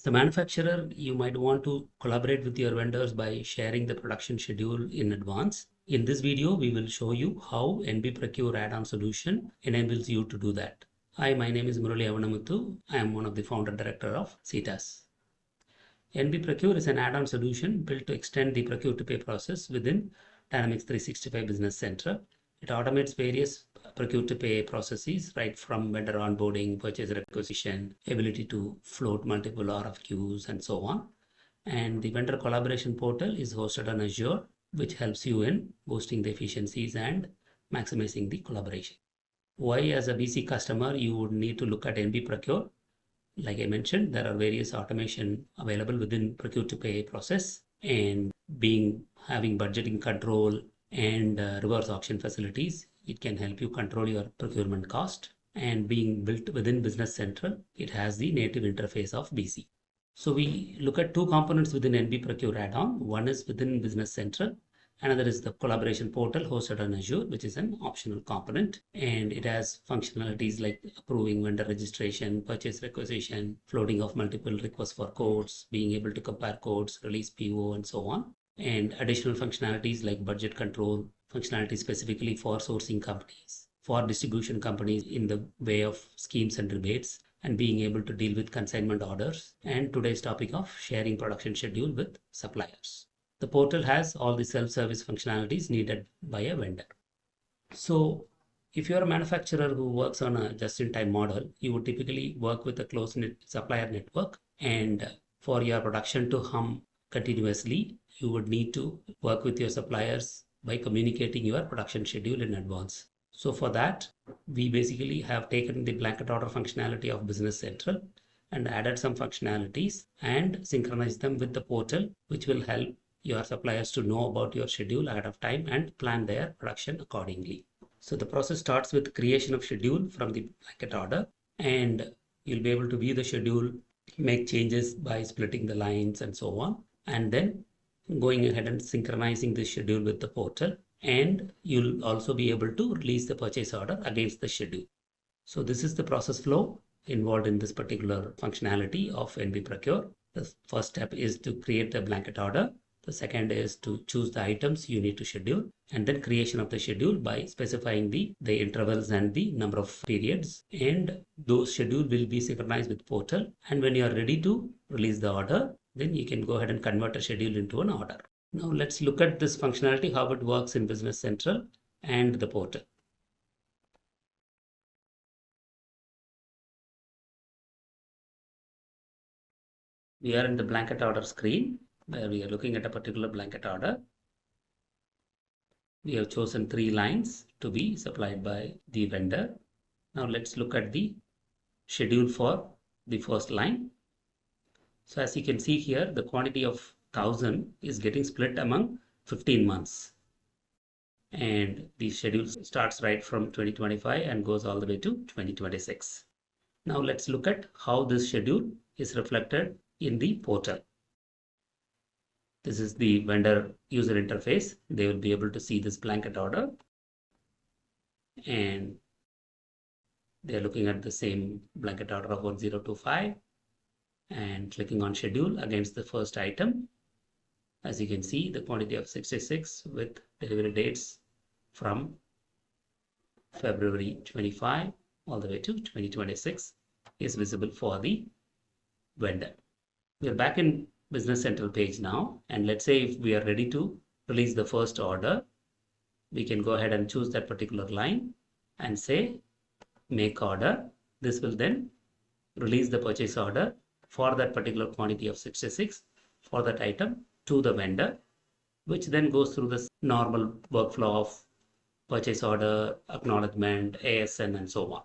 As a manufacturer, you might want to collaborate with your vendors by sharing the production schedule in advance. In this video, we will show you how NB Procure add-on solution enables you to do that. Hi, my name is Murali Avanamuthu. I am one of the founder director of Cetas. NB Procure is an add-on solution built to extend the procure-to-pay process within Dynamics 365 Business Central. It automates various procure-to-pay processes, right from vendor onboarding, purchase requisition, ability to float multiple RFQs, and so on. And the vendor collaboration portal is hosted on Azure, which helps you in boosting the efficiencies and maximizing the collaboration. Why, as a BC customer, you would need to look at NB Procure? Like I mentioned, there are various automation available within procure-to-pay process, and having budgeting control and reverse auction facilities, it can help you control your procurement cost. And being built within Business Central, it has the native interface of BC. So we look at two components within NB Procure add-on. One is within Business Central. Another is the collaboration portal hosted on Azure, which is an optional component. And it has functionalities like approving vendor registration, purchase requisition, floating of multiple requests for quotes, being able to compare quotes, release PO, and so on. And additional functionalities like budget control, functionality specifically for sourcing companies, for distribution companies in the way of schemes and rebates, and being able to deal with consignment orders, and today's topic of sharing production schedule with suppliers. The portal has all the self-service functionalities needed by a vendor. So if you're a manufacturer who works on a just-in-time model, you would typically work with a close-knit supplier network, and for your production to hum continuously, you would need to work with your suppliers by communicating your production schedule in advance. So for that, we basically have taken the blanket order functionality of Business Central and added some functionalities and synchronized them with the portal, which will help your suppliers to know about your schedule ahead of time and plan their production accordingly. So the process starts with creation of schedule from the blanket order, and you'll be able to view the schedule, make changes by splitting the lines and so on, and then going ahead and synchronizing the schedule with the portal. And you'll also be able to release the purchase order against the schedule. So this is the process flow involved in this particular functionality of NB Procure. The first step is to create the blanket order. The second is to choose the items you need to schedule, and then creation of the schedule by specifying the intervals and the number of periods, and those schedule will be synchronized with portal. And when you are ready to release the order, then you can go ahead and convert a schedule into an order. Now let's look at this functionality, how it works in Business Central and the portal. We are in the blanket order screen where we are looking at a particular blanket order. We have chosen 3 lines to be supplied by the vendor. Now let's look at the schedule for the first line. So as you can see here, the quantity of 1000 is getting split among 15 months. And the schedule starts right from 2025 and goes all the way to 2026. Now let's look at how this schedule is reflected in the portal. This is the vendor user interface. They will be able to see this blanket order, and they are looking at the same blanket order of 1025 and clicking on schedule against the first item. As you can see, the quantity of 66 with delivery dates from February 25 all the way to 2026 is visible for the vendor. We are back in Business Central page now, and let's say if we are ready to release the first order, we can go ahead and choose that particular line and say make order. This will then release the purchase order for that particular quantity of 66 for that item to the vendor, which then goes through the normal workflow of purchase order, acknowledgement, ASN, and so on.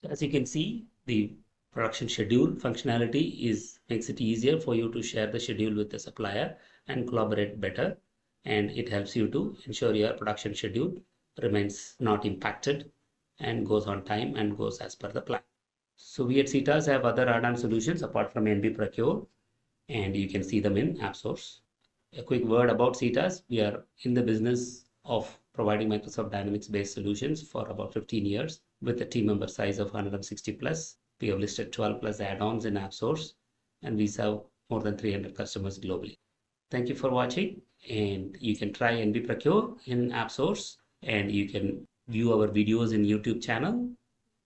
As you can see, the production schedule functionality makes it easier for you to share the schedule with the supplier and collaborate better, and it helps you to ensure your production schedule remains not impacted and goes on time and goes as per the plan. So we at Cetas have other add-on solutions apart from NB Procure, and you can see them in AppSource. A quick word about Cetas. We are in the business of providing Microsoft Dynamics based solutions for about 15 years with a team member size of 160 plus. We have listed 12 plus add-ons in AppSource, and we serve more than 300 customers globally. Thank you for watching, and you can try NB Procure in App Source, and you can view our videos in YouTube channel.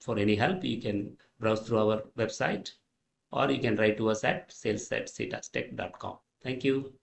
For any help, you can browse through our website, or you can write to us at sales@cetastech.com. Thank you.